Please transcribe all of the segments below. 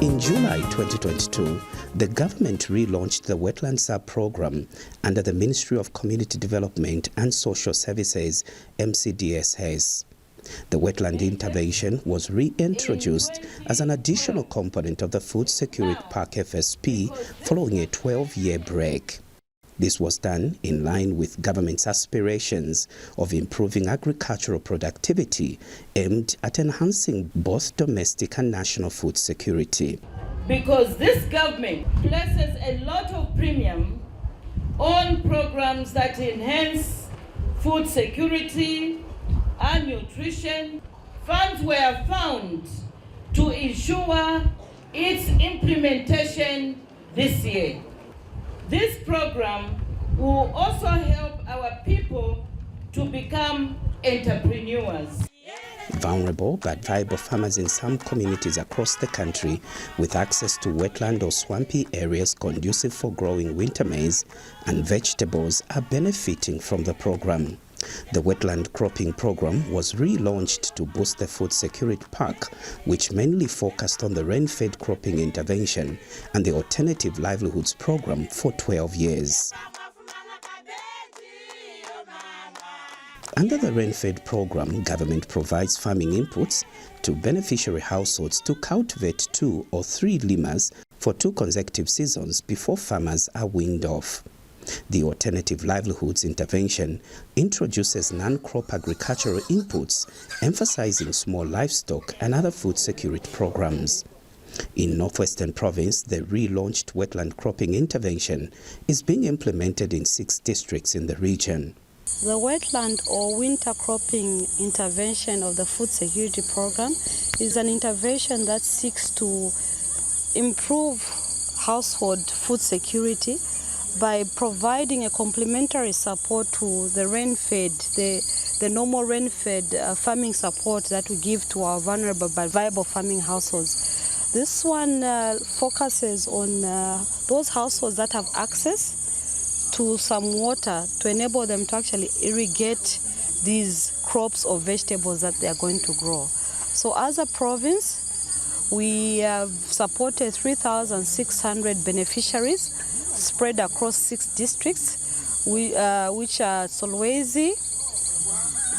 In July 2022, the government relaunched the Wetland sub-program under the Ministry of Community Development and Social Services, MCDSS. The wetland intervention was reintroduced as an additional component of the Food Security Park FSP following a 12-year break. This was done in line with government's aspirations of improving agricultural productivity aimed at enhancing both domestic and national food security. Because this government places a lot of premium on programs that enhance food security and nutrition, funds were found to ensure its implementation this year. This program will also help our people to become entrepreneurs. Vulnerable but viable farmers in some communities across the country with access to wetland or swampy areas conducive for growing winter maize and vegetables are benefiting from the program. The wetland cropping program was relaunched to boost the Food Security Park, which mainly focused on the rain-fed cropping intervention and the Alternative Livelihoods program for 12 years. Under the rain-fed program, government provides farming inputs to beneficiary households to cultivate 2 or 3 limas for 2 consecutive seasons before farmers are weaned off. The Alternative Livelihoods intervention introduces non-crop agricultural inputs, emphasizing small livestock and other food security programs. In Northwestern Province, the relaunched wetland cropping intervention is being implemented in 6 districts in the region. The wetland or winter cropping intervention of the Food Security Program is an intervention that seeks to improve household food security by providing a complementary support to the rain-fed, the normal rain-fed farming support that we give to our vulnerable but viable farming households. This one focuses on those households that have access to some water to enable them to actually irrigate these crops or vegetables that they are going to grow. So as a province, we have supported 3,600 beneficiaries spread across 6 districts, which are Solwezi,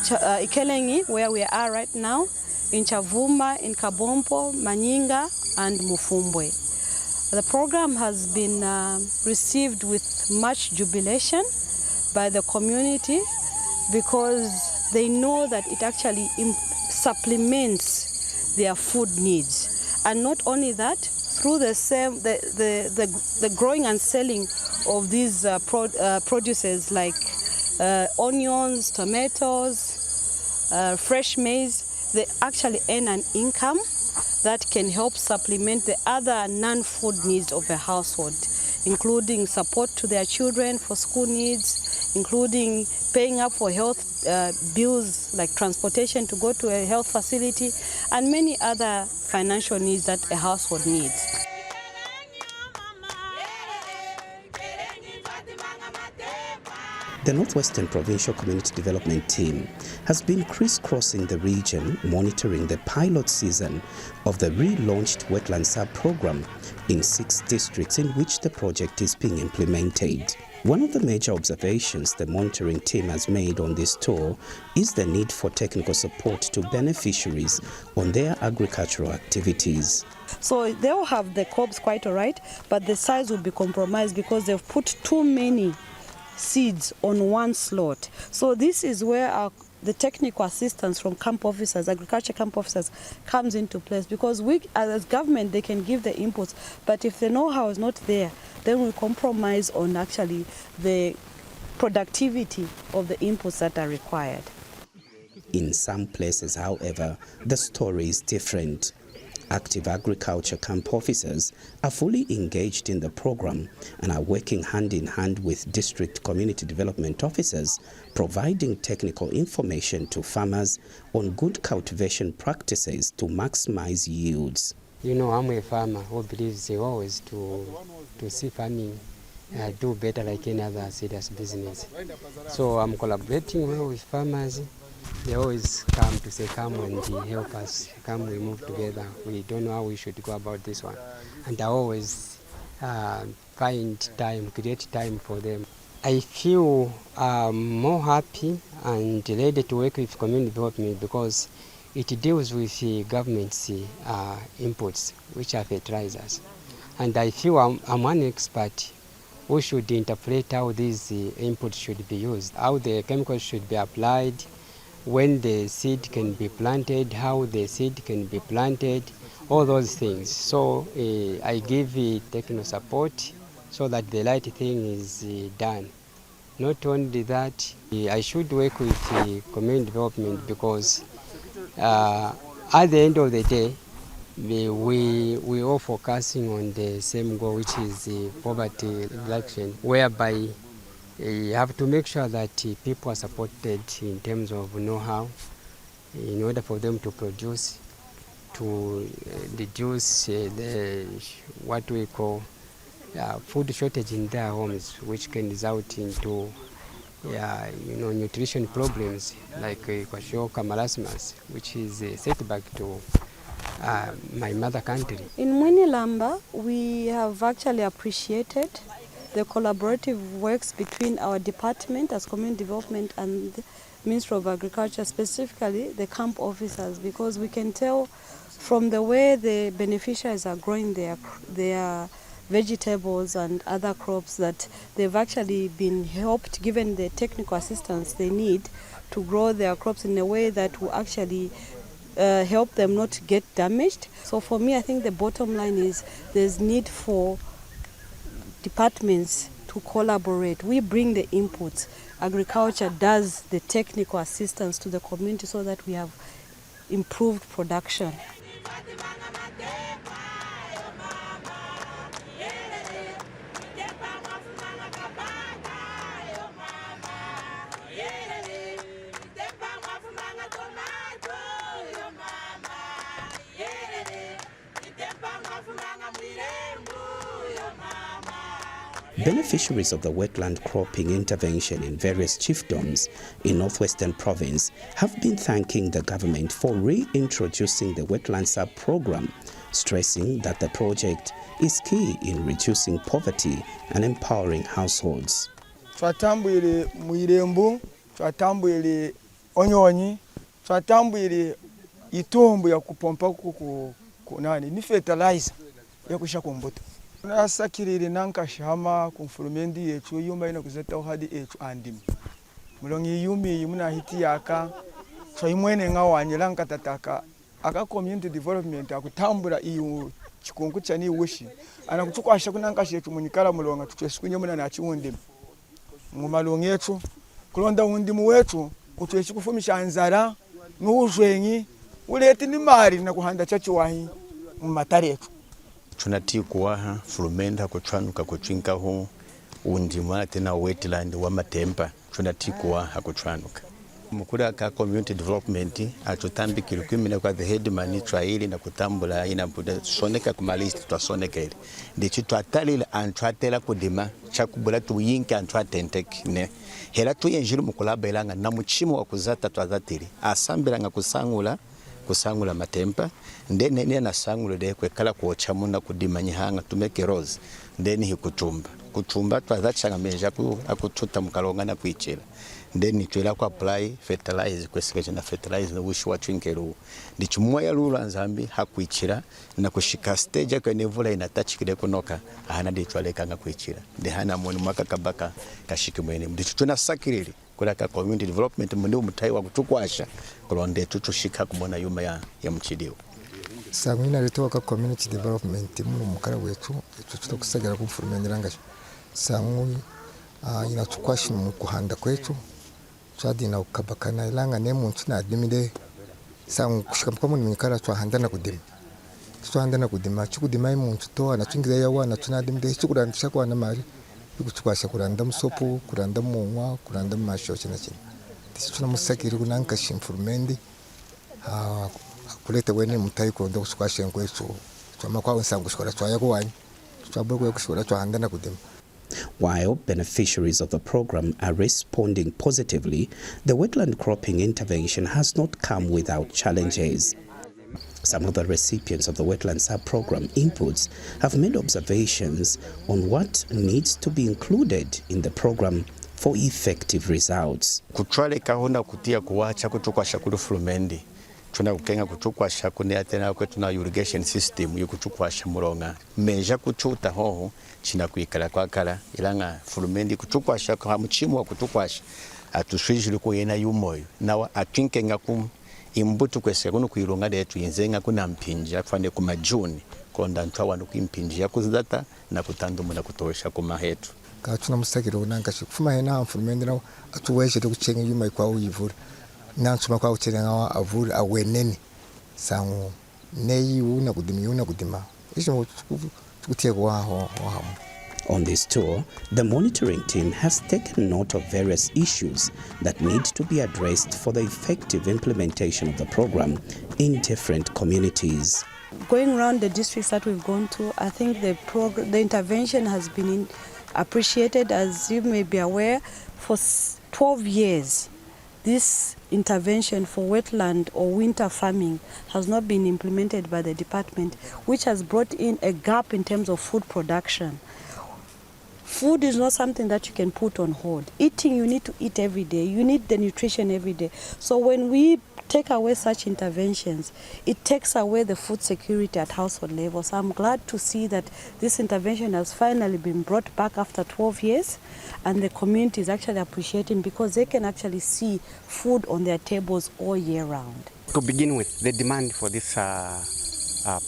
Ikelenyi, where we are right now, in Chavuma, in Kabompo, Manyinga, and Mufumbwe. The program has been received with much jubilation by the community because they know that it actually supplements their food needs. And not only that, through the growing and selling of these produces like onions, tomatoes, fresh maize, they actually earn an income that can help supplement the other non-food needs of a household, including support to their children for school needs, including paying up for health bills like transportation to go to a health facility, and many other financial needs that a household needs. The Northwestern Provincial Community Development Team has been crisscrossing the region, monitoring the pilot season of the relaunched Wetland sub-program in 6 districts in which the project is being implemented. One of the major observations the monitoring team has made on this tour is the need for technical support to beneficiaries on their agricultural activities. So they'll have the crops quite all right, but the size will be compromised because they've put too many seeds on one slot. So this is where the technical assistance from camp officers, agriculture camp officers, comes into place, because we as government, they can give the inputs, but if the know-how is not there, then we compromise on actually the productivity of the inputs that are required. In some places, however, the story is different. Active agriculture camp officers are fully engaged in the program and are working hand in hand with district community development officers, providing technical information to farmers on good cultivation practices to maximize yields. You know, I'm a farmer who believes always to see farming do better like any other serious business. So I'm collaborating well with farmers They always come to say, come and help us, come we move together. We don't know how we should go about this one. And I always find time, create time for them. I feel more happy and ready to work with community development because it deals with the government's inputs, which are fertilizers. And I feel I'm an expert who should interpret how these inputs should be used, how the chemicals should be applied, when the seed can be planted, how the seed can be planted, all those things. So I give technical support so that the right thing is done. Not only that, I should work with community development because at the end of the day, we all focusing on the same goal, which is poverty reduction, whereby you have to make sure that people are supported in terms of know-how in order for them to produce, to reduce what we call food shortage in their homes, which can result into nutrition problems like kwashiorkor, marasmus, which is a setback to my mother country. In Mwinilamba, we have actually appreciated the collaborative works between our department as community development and the Ministry of Agriculture, specifically the camp officers, because we can tell from the way the beneficiaries are growing their vegetables and other crops that they've actually been helped, given the technical assistance they need to grow their crops in a way that will actually help them not to get damaged. So for me, I think the bottom line is there's need for departments to collaborate. We bring the inputs. Agriculture does the technical assistance to the community so that we have improved production. Beneficiaries of the wetland cropping intervention in various chiefdoms in Northwestern Province have been thanking the government for reintroducing the wetland sub-program, stressing that the project is key in reducing poverty and empowering households. Twatambwire mwirembo, twatambwire onyonyi, twatambwire itumbu ya kupompa kunani ni fertilizer ya kusha kumbuto. Nasakirire nankashama kumfurumendi yetu yumba ina kuzeta hadi etu andimi. Mulongi yumi muna hiti yaka twaimwene ngawanyira nkatataka aka community development akutambura iyo chikungu chani wishi ana kutukwasha kunankasha yetu munyikala mulonga tutwesikunye muna na chiwundi mumalongi yetu kulonda undimu wetu kutweshi kufumisha anzara n'uzwenyi uleti ni mari na kuhanda chachi wahi mumatare yetu. Tunati kuwaha fulumenda kuchwanuka kuchinkaho undimwana tena wetland wa matempa tunati kuwaha kuchwanuka. Mukura ka community development atutambikira kwimina kwa the headman traili na kutambula ina buda soneka kuma list twasonekele ndichi twatalila antwatela kudima chakubula tuyinka antwatenteke ne hela tuyenjira mukulabelanga na muchimo wa kuzata twazatiri asambiranga kusangula matempa ndene ne nasangula de kwekala kuochamu na kudima nyihanga tumeke rose ndeni hikutumba twazachanga meja akututa mukalonga na kuichira ndeni twela ku apply fertilizer kwesikeje na fertilizer no wishi wachwinkero ndichumwa ya lulu anzambi hakuichira na kushika stage kwa nevula inatachikire kunoka ahana nditwaleka nga kuichira ndehana moni mwaka kabaka kashiki mwene ndicho tunasakiriri kulaka community development mundi umutai wa kutukwasha kulonde tutushika kumona yuma ya mchidio. Samina litoka community development mu mukara wetu tutakusagera kumfurumenyerangasha samuni inatukwasha mu kuhanda kwetu twadi na ukabakana ilanga ne muntu na adimide samu kushika kwa mu mikara twahandana kudima chikudima muntu to anachingiza yawa na tunadimide chikurandisha kwa na mari kutukwasha kuranda musopo kuranda munwa kuranda masho cyane tishuna musakiri kunanka shimfurumendi kuleta wene mutai ko ndo kukwasha kwetu twama kwa nsangu shikora twaya kwani twabwe kushikora twahandana kudima. While beneficiaries of the program are responding positively, the wetland cropping intervention has not come without challenges. Some of the recipients of the Wetland Sub-Program inputs have made observations on what needs to be included in the program for effective results. Kutwalekaho na kutia kuwacha kutukwasha kulu fulumendi. Tuna kukenga kutukwasha kuneatena kwetu na irrigation system yukutukwasha muronga. Meja kuchuta hoho china kuikala kwa kala ilanga fulumendi kutukwasha kwa mchimu wa kutukwasha atuswijili kuyena yumoyo. Nawa atinkenga imbuto kwese kuno kuironga letu yenzenga kuna mpinja kufande kuma June konda ntwa kuimpinja kuzidata na kutandumu na kutosha kuma hetu. Kachuna mustakiro nanga shikufuma hena mfulumende nawo atuweshe tukuchenga yuma kwa uyivura. Nansuma kwa uchenga avura awenene sangu neyi una kudima. Isho tukutie kwa ho. On this tour, the monitoring team has taken note of various issues that need to be addressed for the effective implementation of the program in different communities. Going around the districts that we've gone to, I think the intervention has been appreciated. As you may be aware, for 12 years, this intervention for wetland or winter farming has not been implemented by the department, which has brought in a gap in terms of food production. Food is not something that you can put on hold. Eating, you need to eat every day. You need the nutrition every day. So when we take away such interventions, it takes away the food security at household level. So I'm glad to see that this intervention has finally been brought back after 12 years, and the community is actually appreciating because they can actually see food on their tables all year round. To begin with, the demand for this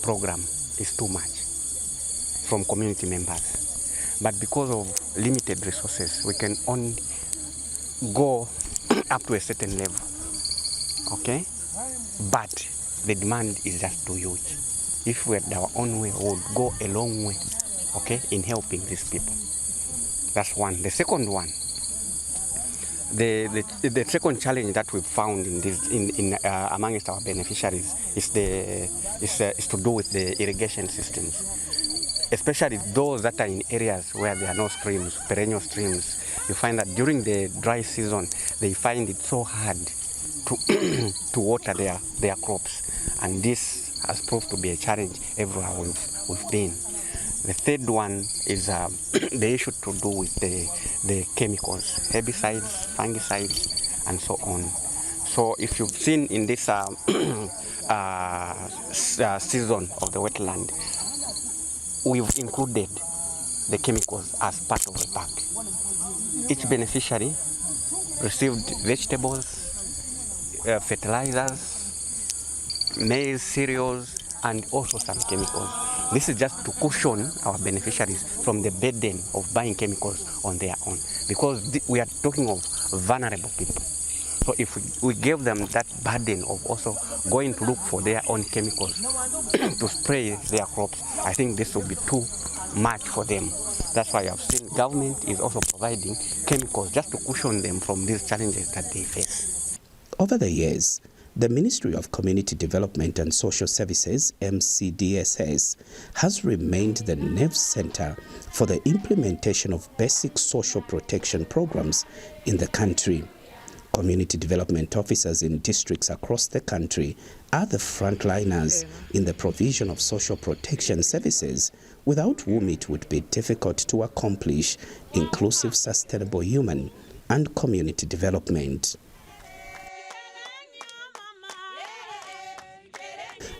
program is too much from community members. But because of limited resources, we can only go up to a certain level, okay? But the demand is just too huge. If we had our own way, we would go a long way, okay, in helping these people. That's one. The second one, the second challenge that we've found in amongst our beneficiaries is to do with the irrigation systems. Especially those that are in areas where there are no streams, perennial streams. You find that during the dry season, they find it so hard to water their crops. And this has proved to be a challenge everywhere we've been. The third one is the issue to do with the chemicals, herbicides, fungicides, and so on. So if you've seen in this season of the wetland, we've included the chemicals as part of the pack. Each beneficiary received vegetables, fertilizers, maize, cereals, and also some chemicals. This is just to cushion our beneficiaries from the burden of buying chemicals on their own, because we are talking of vulnerable people. So if we give them that burden of also going to look for their own chemicals to spray their crops, I think this will be too much for them. That's why I've seen government is also providing chemicals just to cushion them from these challenges that they face. Over the years, the Ministry of Community Development and Social Services, MCDSS, has remained the nerve center for the implementation of basic social protection programs in the country. Community development officers in districts across the country are the frontliners in the provision of social protection services, without whom it would be difficult to accomplish inclusive, sustainable human and community development.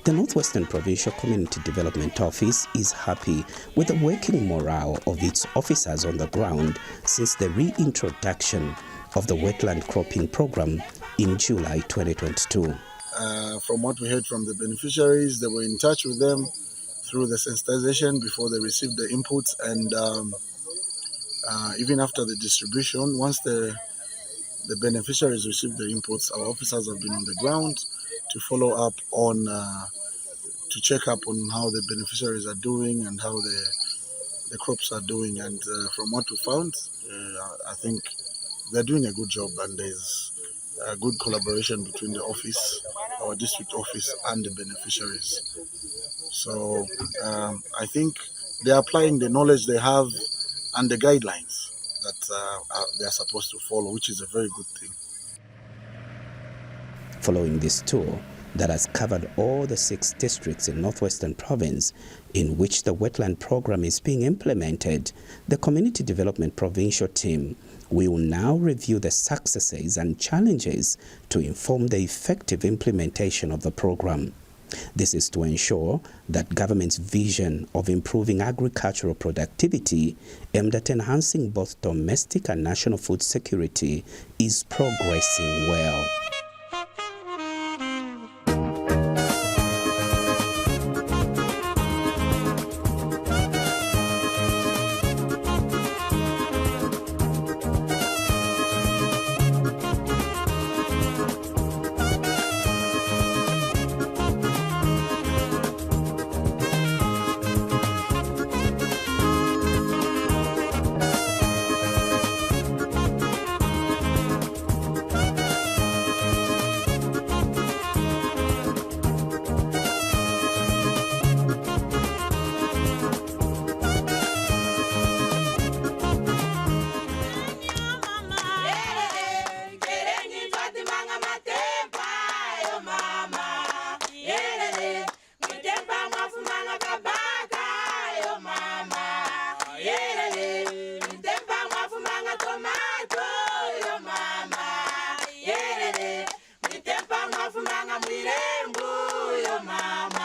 The Northwestern Provincial Community Development Office is happy with the working morale of its officers on the ground since the reintroduction of the wetland cropping program in July 2022. From what we heard from the beneficiaries, they were in touch with them through the sensitization before they received the inputs, and even after the distribution, once the beneficiaries received the inputs, our officers have been on the ground to follow up on, to check up on how the beneficiaries are doing and how the crops are doing. And from what we found, I think they're doing a good job, and there's a good collaboration between the office, our district office, and the beneficiaries. So I think they're applying the knowledge they have and the guidelines they are supposed to follow, which is a very good thing. Following this tour that has covered all the 6 districts in Northwestern Province in which the wetland program is being implemented, the Community Development Provincial team will now review the successes and challenges to inform the effective implementation of the program. This is to ensure that government's vision of improving agricultural productivity aimed at enhancing both domestic and national food security is progressing well. Mama,